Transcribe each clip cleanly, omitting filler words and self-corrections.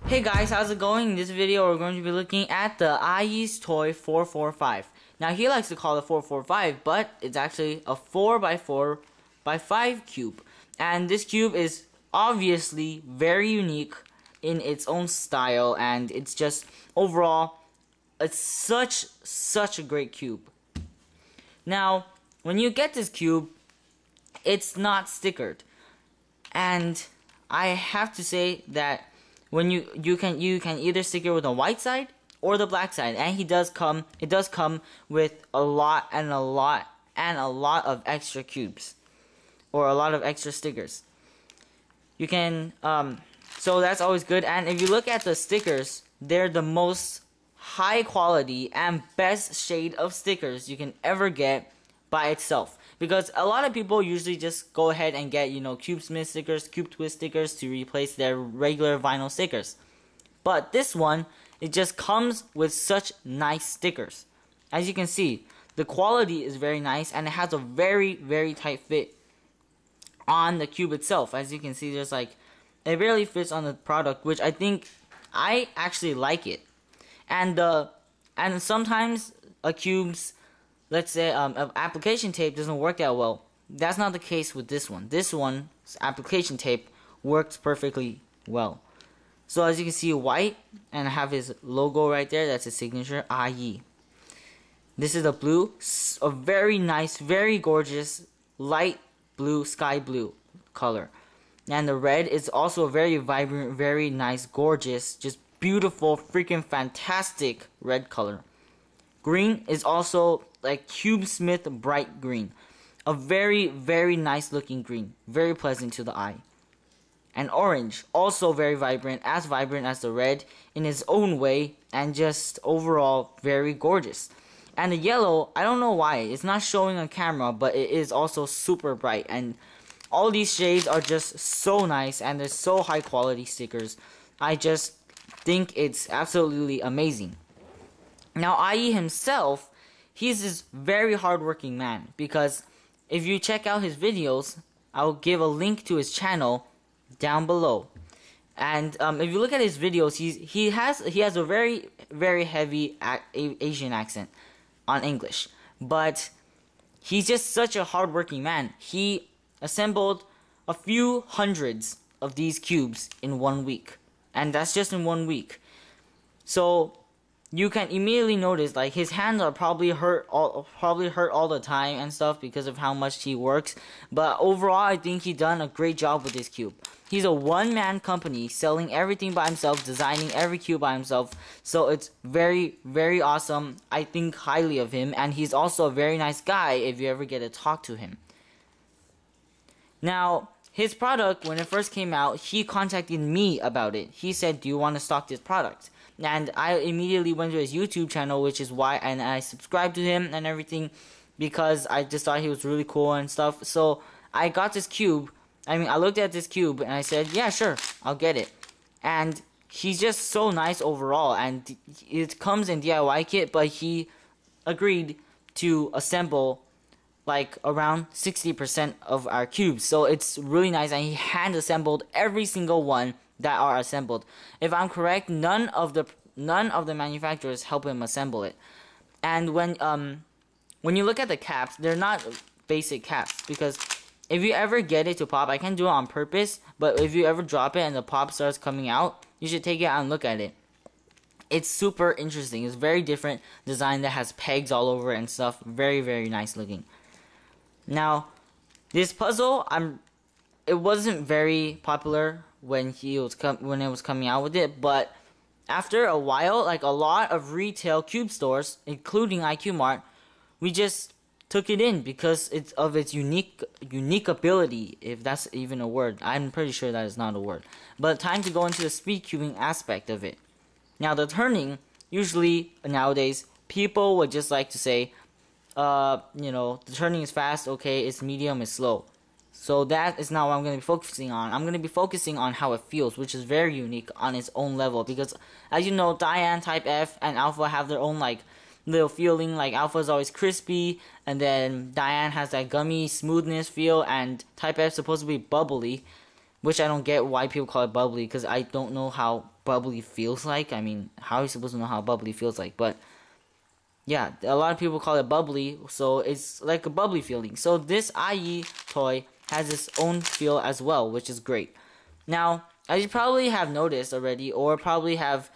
Hey guys, how's it going? In this video we're going to be looking at the IE's toy 445. Now he likes to call it 445, but it's actually a 4x4 by 5 cube. And this cube is obviously very unique in its own style, and it's just overall it's such a great cube. Now, when you get this cube, it's not stickered. And I have to say that when you can either stick it with the white side or the black side, and it does come with a lot of extra cubes or a lot of extra stickers. You can so that's always good. And if you look at the stickers, they're the most high quality and best shade of stickers you can ever get by itself, because a lot of people usually just go ahead and get, you know, Cube Smith stickers, Cube Twist stickers to replace their regular vinyl stickers. But this one, it just comes with such nice stickers. As you can see, the quality is very nice, and it has a very tight fit on the cube itself. As you can see, there's like, it barely fits on the product, which I think I actually like it. And sometimes a cube's, let's say, application tape doesn't work that well. That's not the case with this one. This one's application tape works perfectly well. So as you can see, white, and I have his logo right there. That's his signature, IE. This is the blue, a very nice, very gorgeous, light blue, sky blue color. And the red is also a very vibrant, very nice, gorgeous, just beautiful, freaking fantastic red color. Green is also like Cube Smith bright green. A very nice looking green. Very pleasant to the eye. And orange, also very vibrant as the red in its own way, and just overall very gorgeous. And the yellow, I don't know why, it's not showing on camera, but it is also super bright. And all these shades are just so nice, and they're so high quality stickers. I just think it's absolutely amazing. Now, IE himself, he's this very hardworking man, because if you check out his videos, I'll give a link to his channel down below. And if you look at his videos, he has a very heavy Asian accent on English, but he's just such a hardworking man. He assembled a few hundreds of these cubes in 1 week, and that's just in 1 week. So you can immediately notice, like, his hands are probably hurt all the time and stuff because of how much he works. But overall, I think he done a great job with this cube. He's a one-man company selling everything by himself, designing every cube by himself. So it's very awesome. I think highly of him, and he's also a very nice guy if you ever get to talk to him. Now, his product, when it first came out, he contacted me about it. He said, "Do you want to stock this product?" And I immediately went to his YouTube channel, which is why, and I subscribed to him and everything, because I just thought he was really cool and stuff. So I got this cube. I looked at this cube and I said, yeah, sure, I'll get it. And he's just so nice overall, and it comes in DIY kit, but he agreed to assemble like around 60% of our cubes. So it's really nice, and he hand assembled every single one that are assembled. If I'm correct, none of the manufacturers help him assemble it. And when you look at the caps, they're not basic caps, because if you ever get it to pop, I can do it on purpose, but if you ever drop it and the pop starts coming out, you should take it out and look at it. It's super interesting. It's very different design that has pegs all over it and stuff. Very nice looking. Now, this puzzle, it wasn't very popular when it was coming out with it, but after a while, like a lot of retail cube stores, including iCubeMart, we just took it in because it's of its unique ability, if that's even a word. I'm pretty sure that is not a word. But time to go into the speed cubing aspect of it. Now, the turning, usually nowadays, people would just like to say, you know, the turning is fast, okay, it's medium, it's slow. So that is not what I'm going to be focusing on. I'm going to be focusing on how it feels, which is very unique on its own level. Because, as you know, Diane, Type F, and Alpha have their own, like, little feeling. Like, Alpha is always crispy, and then Diane has that gummy smoothness feel, and Type F is supposed to be bubbly. which I don't get why people call it bubbly, because I don't know how bubbly feels like. I mean, how are you supposed to know how bubbly feels like? But yeah, a lot of people call it bubbly, so it's like a bubbly feeling. So this IE toy has its own feel as well, which is great. Now, as you probably have noticed already, or probably have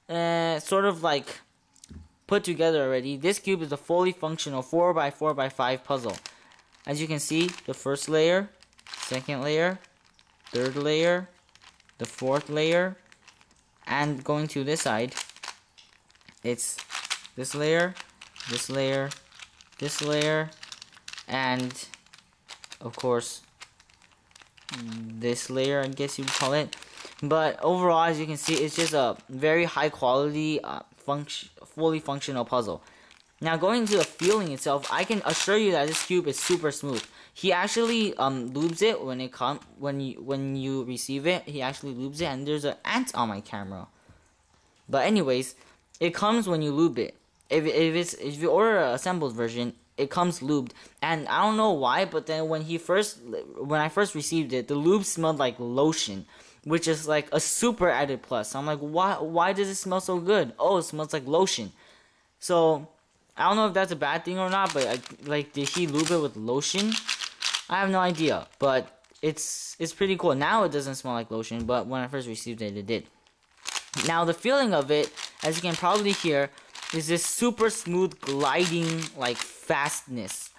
sort of like put together already, this cube is a fully functional 4x4x5 puzzle. As you can see, the first layer, second layer, third layer, the fourth layer, and going to this side, it's this layer, this layer, this layer, and of course this layer, I guess you would call it. But overall, as you can see, it's just a very high quality fully functional puzzle. Now, going into the feeling itself, I can assure you that this cube is super smooth. He actually lubes it when you receive it. He actually lubes it, and there's an ant on my camera. But anyways, it comes when you lube it. If you order an assembled version, it comes lubed, and I don't know why, but then when I first received it, the lube smelled like lotion, which is like a super added plus. So I'm like, why does it smell so good? Oh, it smells like lotion. So I don't know if that's a bad thing or not, but like, did he lube it with lotion? I have no idea, but it's pretty cool. Now it doesn't smell like lotion, but when I first received it, it did. Now the feeling of it, as you can probably hear, is this super smooth gliding like fastness.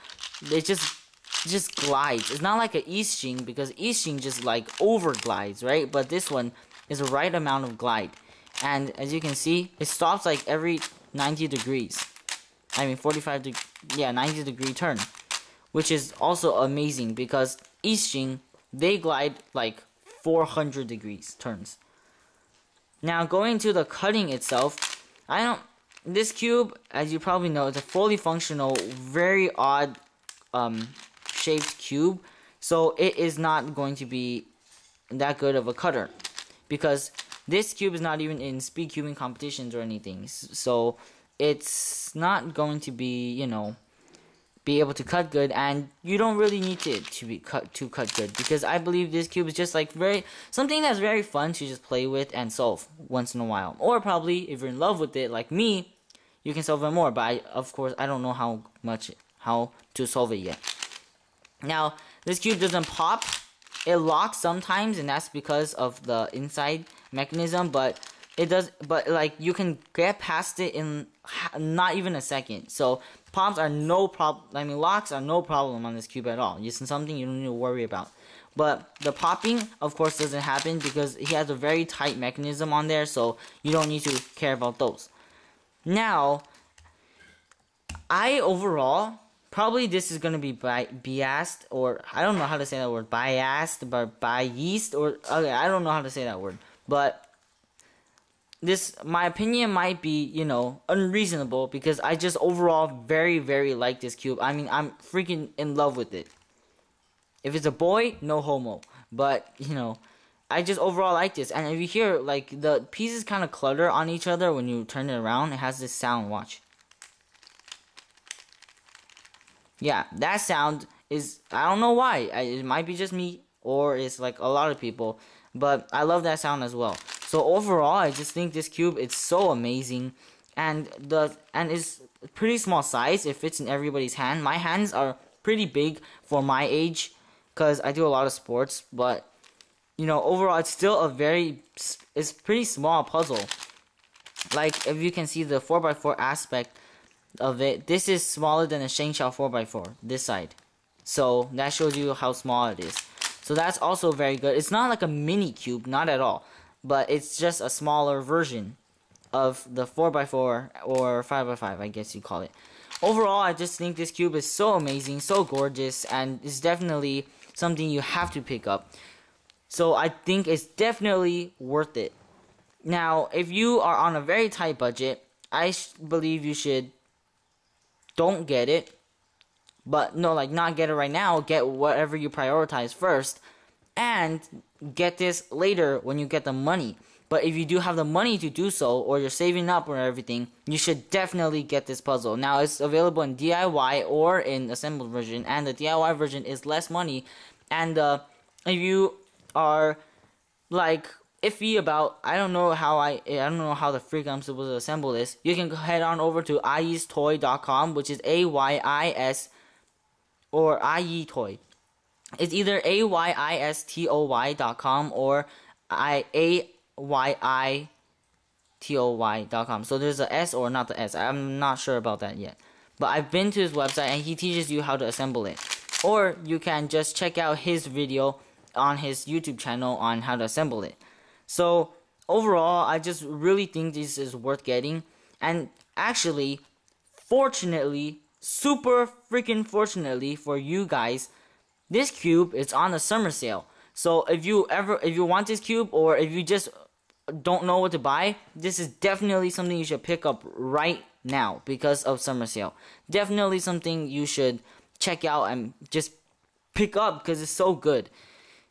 It just glides. It's not like an Easting, because Easting just like over glides, right? But this one is the right amount of glide. And as you can see, it stops like every 90 degrees. I mean 90 degree turn. Which is also amazing, because Easting, they glide like 400 degrees turns. Now going to the cutting itself, this cube, as you probably know, is a fully functional, very odd shaped cube, so it is not going to be that good of a cutter, because this cube is not even in speed cubing competitions or anything, so it's not going to be, you know, be able to cut good, and you don't really need it to cut good, because I believe this cube is just like something that's very fun to just play with and solve once in a while. Or probably if you're in love with it like me, you can solve it more, but of course I don't know how to solve it yet. Now this cube doesn't pop. It locks sometimes, and that's because of the inside mechanism, but it does, but like you can get past it in not even a second. So pops are no problem. I mean, locks are no problem on this cube at all. It's something you don't need to worry about. But the popping, of course, doesn't happen because he has a very tight mechanism on there, so you don't need to care about those. Now, overall, probably this is gonna be biased, or I don't know how to say that word, biased, but biased, or okay, I don't know how to say that word, but my opinion might be, you know, unreasonable, because I just overall very, very like this cube. I mean, I'm freaking in love with it. If it's a boy, no homo. But, you know, I just overall like this. And if you hear, like, the pieces kind of clutter on each other when you turn it around, it has this sound, watch. Yeah, that sound is, I don't know why. It might be just me, or it's like a lot of people. But I love that sound as well. So overall, I just think this cube, it's so amazing, and it's pretty small size. It fits in everybody's hand. My hands are pretty big for my age, because I do a lot of sports. But you know, overall, it's still it's pretty small puzzle. Like if you can see the 4x4 aspect of it, this is smaller than a Shengxiao 4x4. This side, so that shows you how small it is. So that's also very good. It's not like a mini cube, not at all. But it's just a smaller version of the 4x4 or 5x5, I guess you call it. Overall, I just think this cube is so amazing, so gorgeous, and it's definitely something you have to pick up. So I think it's definitely worth it. Now, if you are on a very tight budget, I believe you should don't get it. But no, like not get it right now, get whatever you prioritize first. And get this later when you get the money. But if you do have the money to do so, or you're saving up or everything, you should definitely get this puzzle. Now it's available in DIY or in assembled version, and the DIY version is less money. And if you are like iffy about. I don't know how the freak I'm supposed to assemble this. You can head on over to iyestoy.com, which is AYIS or iYetoy. It's either AYISTOY.com or AYITOY.com. So there's a S or not the S. I'm not sure about that yet. But I've been to his website and he teaches you how to assemble it. Or you can just check out his video on his YouTube channel on how to assemble it. So overall, I just really think this is worth getting. And actually, fortunately, super freaking fortunately for you guys, this cube is on a summer sale. So if you want this cube, or if you just don't know what to buy, this is definitely something you should pick up right now because of summer sale. Definitely something you should check out and just pick up because it's so good.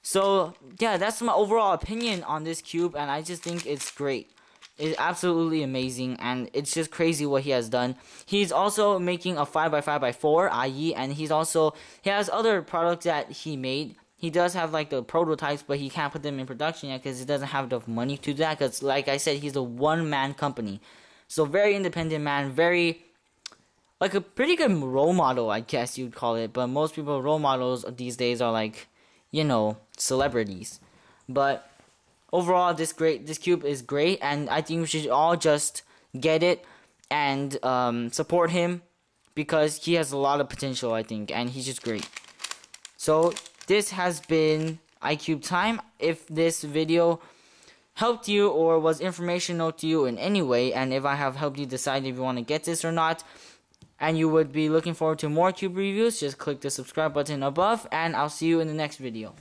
So yeah, that's my overall opinion on this cube, and I just think it's great. It's absolutely amazing, and it's just crazy what he has done. He's also making a 5x5x4 IE, and he has other products that he made. He does have like the prototypes, but he can't put them in production yet because he doesn't have enough money to do that. Because like I said, he's a one-man company, so very independent man, very like a pretty good role model, I guess you'd call it. But most people role models these days are like, you know, celebrities. But overall, this cube is great, and I think we should all just get it and support him because he has a lot of potential, I think, and he's just great. So this has been iCubeTime. If this video helped you or was informational to you in any way, and if I have helped you decide if you want to get this or not, and you would be looking forward to more cube reviews, just click the subscribe button above, and I'll see you in the next video.